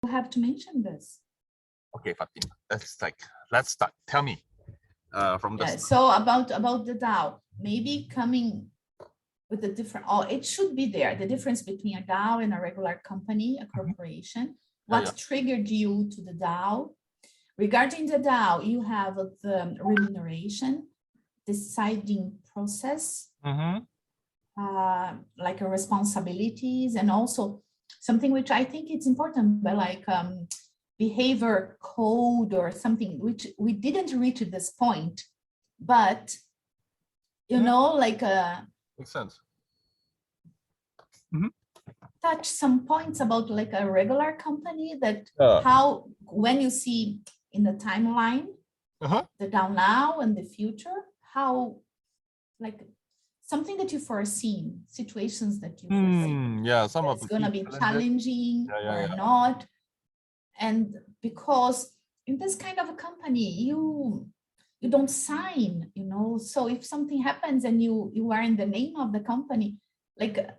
have to mention this. Okay, Fatima, let's start. Tell me from the start. So about the DAO, maybe coming with the different, it should be there, the difference between a DAO and a regular company, a corporation. What triggered you to the DAO? Regarding the DAO, you have the remuneration, deciding process, like responsibilities, and also something which I think it's important, but like behavior code or something which we didn't reach at this point, but you know, like makes sense. Touch some points about like a regular company that how when you see in the timeline the down now and the future, how like something that you foresee, situations that you foresee. Some of it's going to be challenging or not. And because in this kind of a company, you don't sign, you know, so if something happens and you are in the name of the company, like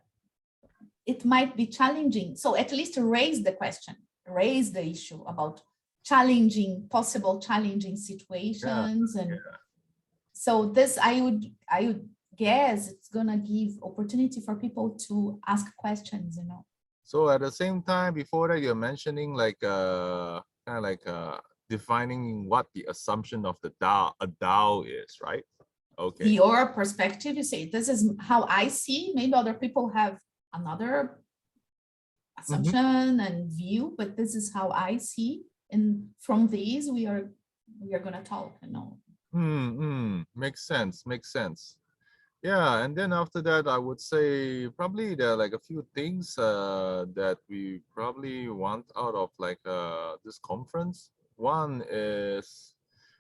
it might be challenging. So at least raise the question, raise the issue about possible challenging situations. So this, I would guess it's gonna give opportunity for people to ask questions, you know. So at the same time, before that, you're mentioning like defining what the assumption of the DAO, a DAO is, right? Okay. Your perspective, you say, this is how I see. Maybe other people have another assumption and view, but this is how I see. And from these, we are gonna talk, you know. Makes sense. Makes sense. Yeah, and then after that, I would say probably there are like a few things that we probably want out of like this conference. One is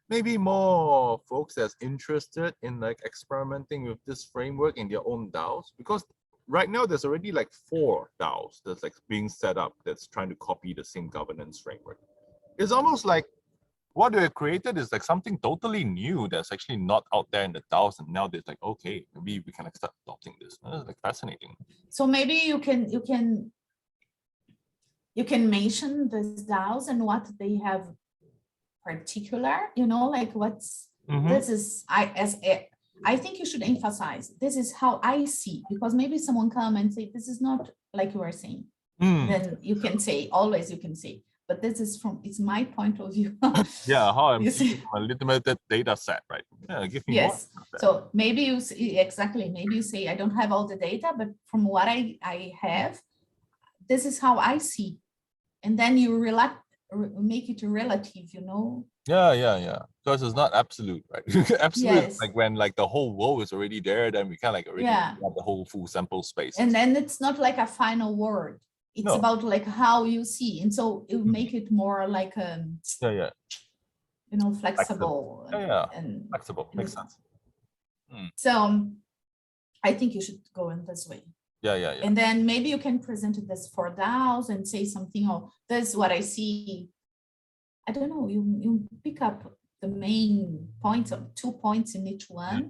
maybe more folks that's interested in like experimenting with this framework in their own DAOs, because right now there's already like 4 DAOs that's like being set up that's trying to copy the same governance framework. It's almost like what we have created is like something totally new that's actually not out there in the DAOs, and now there's like, okay, maybe we can like start adopting this. It's like fascinating. So maybe you can mention the DAOs and what they have particular, you know, like what's this is I think you should emphasize this is how I see, because maybe someone come and say this is not like you are saying. Then you can say, always you can say, but this is from, it's my point of view. Yeah, how I'm using a limited data set, right? Yeah, give me more. So maybe you see, exactly, maybe you say, I don't have all the data, but from what I have, this is how I see. And then you make it relative, you know? Yeah. Because it's not absolute, right? Absolute, like when like the whole world is already there, then we can like already have the whole full sample space. And then it's not like a final word. It's about like how you see. And so it will make it more like you know, flexible. And flexible. Makes sense. So I think you should go in this way. Yeah. And then maybe you can present this for DAOs and say something, oh, this is what I see. I don't know, you pick up the main points, or 2 points in each one.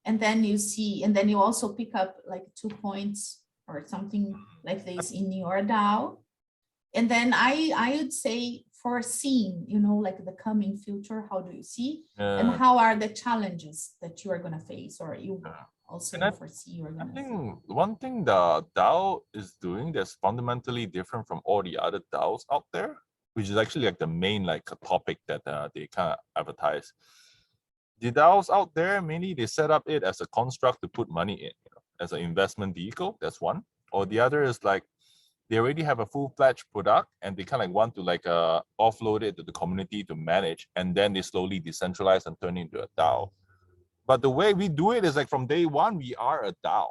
And then you see, and then you also pick up like 2 points or something like this in your DAO. And then I would say foreseeing, you know, like the coming future, how do you see? And how are the challenges that you are going to face, or you also foresee you're going to face? I think one thing the DAO is doing that's fundamentally different from all the other DAOs out there, which is actually like the main like topic that they kind of advertise. The DAOs out there, mainly they set up it as a construct to put money in, you know, as an investment vehicle. That's one. Or the other is like they already have a full-fledged product and they kind of like want to like offload it to the community to manage, and then they slowly decentralize and turn it into a DAO. But the way we do it is like from day one, we are a DAO.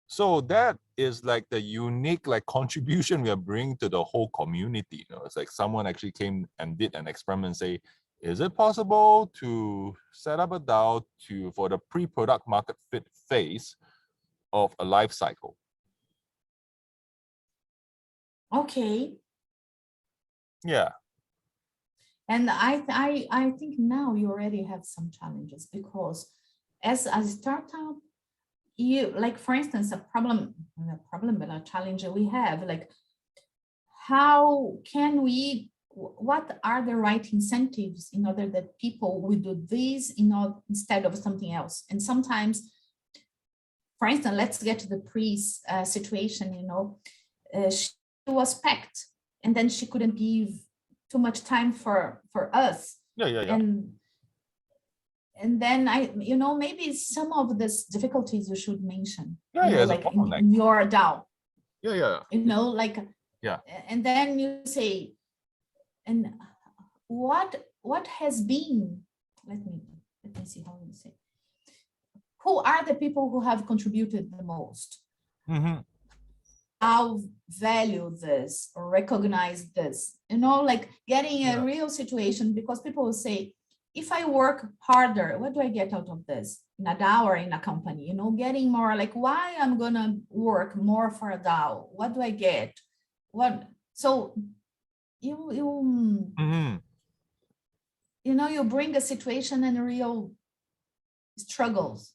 So that is like the unique like contribution we are bringing to the whole community. You know, it's like someone actually came and did an experiment and say, is it possible to set up a DAO for the pre-product market fit phase of a life cycle? Okay. Yeah. And I think now you already have some challenges, because as a startup, you like, for instance, a problem, but a challenge we have, like how can we, what are the right incentives in order that people will do this instead of something else? And sometimes, for instance, let's get to the Pri's situation, you know, she was packed and then she couldn't give too much time for us. And then you know, maybe some of these difficulties you should mention, like in your DAO. You know, like, and then you say, and what has been, let me see how you say, who are the people who have contributed the most? I'll value this or recognize this, you know, like getting a real situation, because people will say, if I work harder, what do I get out of this in a DAO or in a company? You know, getting more like, why I'm gonna work more for a DAO? What do I get? What? So you know, you bring a situation and real struggles.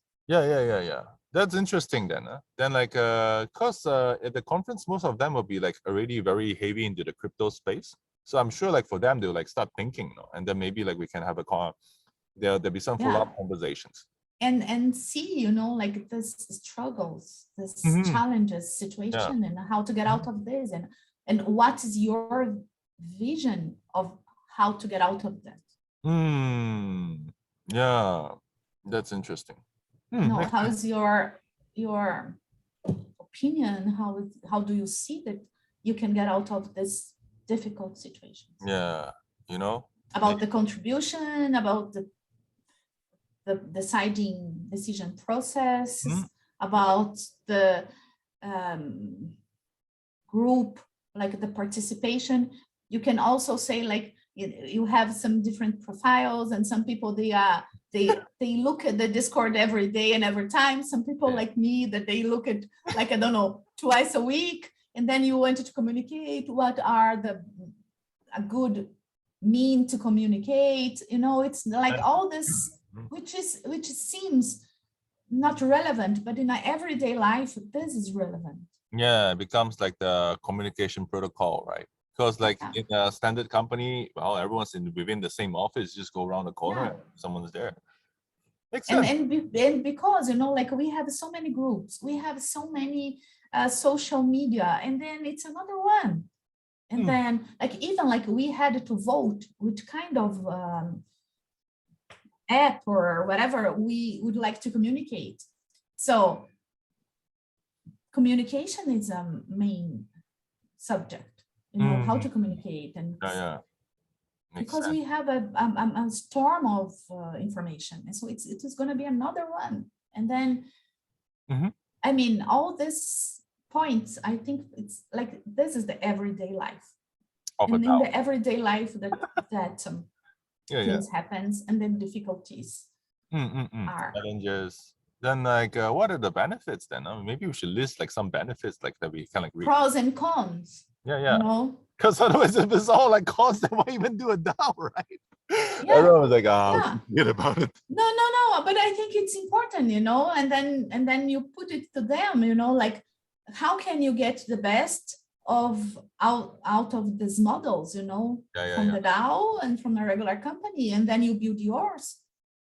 That's interesting then. Then like, cause at the conference, most of them will be like already very heavy into the crypto space. So I'm sure like for them, they'll like start thinking, and then maybe like we can have there'll be some follow-up conversations. And see, you know, like this struggles, this challenges situation, and how to get out of this, and what is your vision of how to get out of that? Yeah, that's interesting. No, how is your opinion? How do you see that you can get out of this difficult situation? Yeah, you know, about the contribution, about the deciding decision process, about the group, like the participation. You can also say, like, you have some different profiles, and some people they look at the Discord every day and every time. Some people like me that they look at, like, I don't know, twice a week. And then you wanted to communicate what are a good mean to communicate, you know. It's like all this which seems not relevant, but in our everyday life this is relevant. Yeah, it becomes like the communication protocol, right? Because like in a standard company, well, everyone's within the same office, just go around the corner, someone's there. Makes sense. And because, you know, like we have so many groups, we have so many social media, and then it's another one. And then, like, even like we had to vote which kind of app or whatever we would like to communicate. So communication is a main subject, you know, how to communicate. And because sense. We have a storm of information, and so it is going to be another one. And then, I mean, all these points, I think it's like, this is the everyday life. And in the everyday life that things happens, and then difficulties are. Challenges. Then like, what are the benefits then? Maybe we should list like some benefits like that we kind of pros and cons. You know? Because otherwise, if it's all like cons, then why even do a DAO, right? Everyone was like, forget about it. No. But I think it's important, you know, and then you put it to them, you know, like, how can you get the best of out of these models, you know, from the DAO and from a regular company, and then you build yours.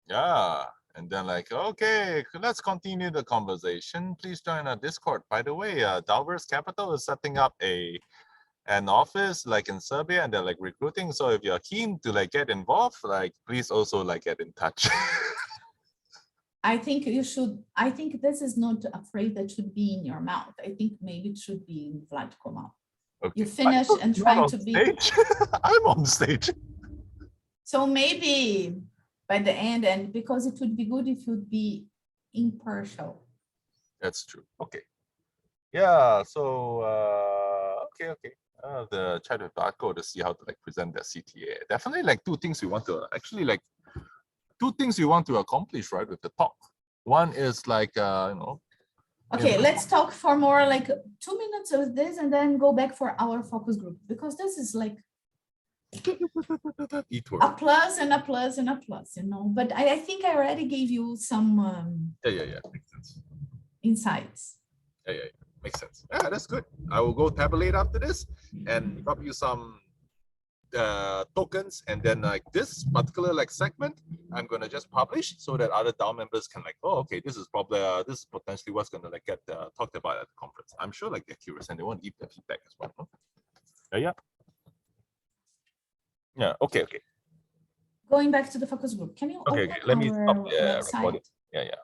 And then like, okay, let's continue the conversation. Please join our Discord. By the way, DAOverse Capital is setting up an office like in Serbia, and they're like recruiting. So if you're keen to like get involved, like please also like get in touch. I think you should. I think this is not a phrase that should be in your mouth. I think maybe it should be in Vladko mouth. Okay. You finish and try to be. I'm on stage. So maybe by the end, and because it would be good if you'd be impartial. That's true. Okay. Yeah. So okay. The chat with Vladko to see how to like present the CTA. Definitely like two things we want to accomplish, right, with the talk. One is like, you know. Okay, let's talk for more like 2 minutes of this, and then go back for our focus group, because this is like a plus and a plus and a plus, you know. But I think I already gave you some makes sense. Insights. Makes sense. Yeah, that's good. I will go tabulate after this and drop you some tokens, and then like this particular like segment, I'm gonna just publish so that other DAO members can like, oh, okay, this is probably this is potentially what's gonna like get talked about at the conference. I'm sure like they're curious and they want to give their feedback as well. No? Yeah. Okay. Going back to the focus group, can you Okay. open Let me stop our website? Yeah.